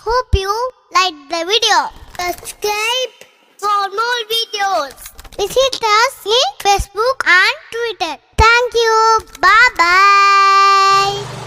Hope you like the video. Subscribe for more videos. Visit us in Facebook and Twitter. Thank you. Bye bye.